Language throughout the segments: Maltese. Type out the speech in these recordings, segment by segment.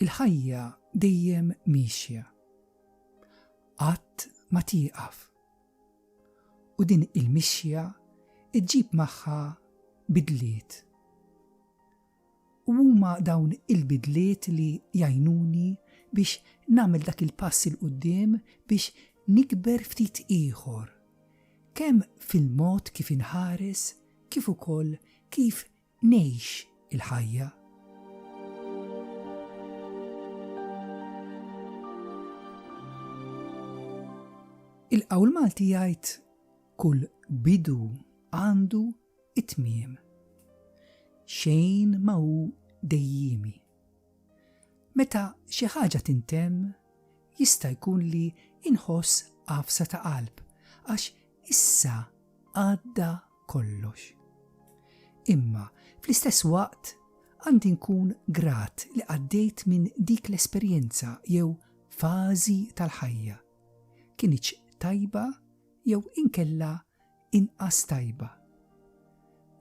Il-ħajja dejjem mixja, qatt ma tieqaf. U din il-mixja iġġib magħha bidliet. U huma dawn il-bidliet li jgħinuni biex nagħmel dak il-pass il quddiem biex nikber ftit ieħor, kemm fil-mod kif inħares, kif ukoll kif ngħix il-ħajja. Il-qawl Malti jgħid kull bidu għandu it-tmiem. Xejn ma hu dejjimi. Meta xi ħaġa tintemm, jista' jkun li inħoss qafsa ta' qalb għax issa għadda kollox. Imma fl-istess waqt għandi nkun grat li għaddejt minn dik l-esperjenza jew fażi tal-ħajja. Kienx tajba jew inkella inqas tajba.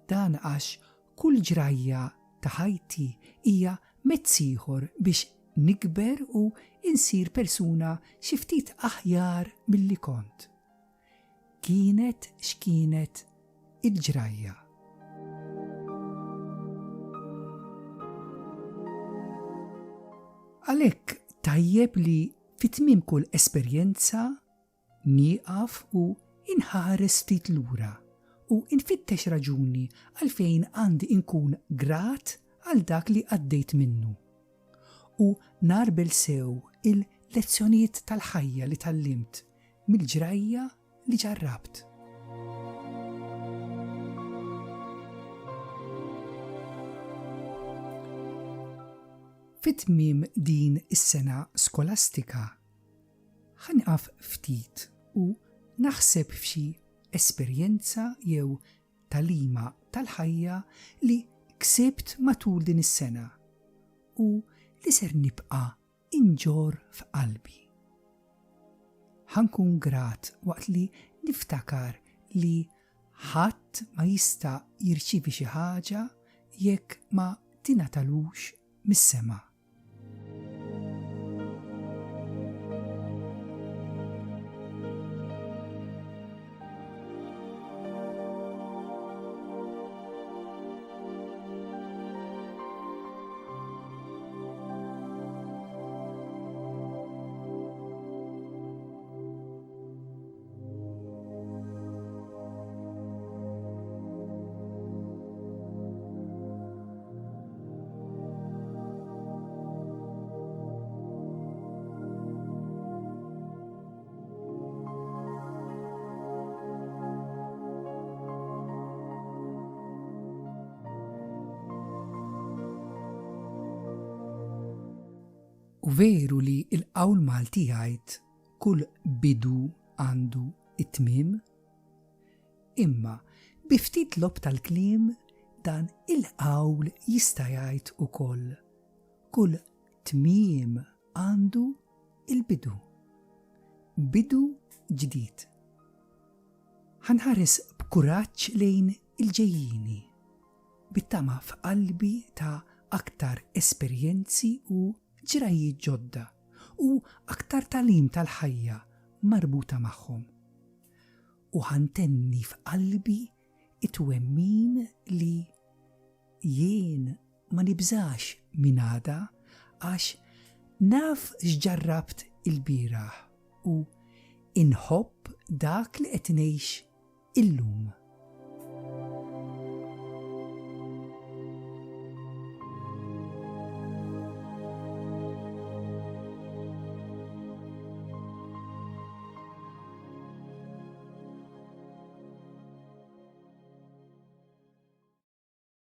Dan għax kull ġrajja ta' ħajti hija mezz ieħor biex nikber u insir persuna xi ftit aħjar milli kont. Kienet x'kienet il-ġrajja. Għalhekk tajjeb li fit-tmiem kull esperjenza nieqaf u inħares ftit lura u infittex raġuni għalfejn għandi inkun grat għal dak li għaddejt minnu u narbel sew il-lezzjonijiet tal-ħajja li tallimt mill-ġrajja li ġarrabt. Fit-tmiem din is-sena skolastika ħanqaf ftit u naħseb f'xi esperjenza jew talima tal-ħajja li ksibt matul din is-sena u li ser nibqa' inġor f'qalbi. Ħankun grat waqt li niftakar li ħadd ma jista' jirċievi xi ħaġa jekk ma tingħatalux mis-sema. U veru li il-qawl Malti jgħid kull bidu għandu it-tmiem, imma bi ftit lob tal-kliem dan il-qawl jista' jgħid ukoll kull tmiem għandu il-bidu. Bidu ġdid. Ħanħares b'kuraġġ lejn il-ġejjini, bit-tama f'qalbi ta' aktar esperjenzi u ġrajiet ġodda u aktar talim tal-ħajja marbuta magħhom. U ħantenni f'qalbi it-twemmin li jien ma nibżax minn għada għax naf x'ġarrabt il-bieraħ u inħobb dak li qed ngħix illum.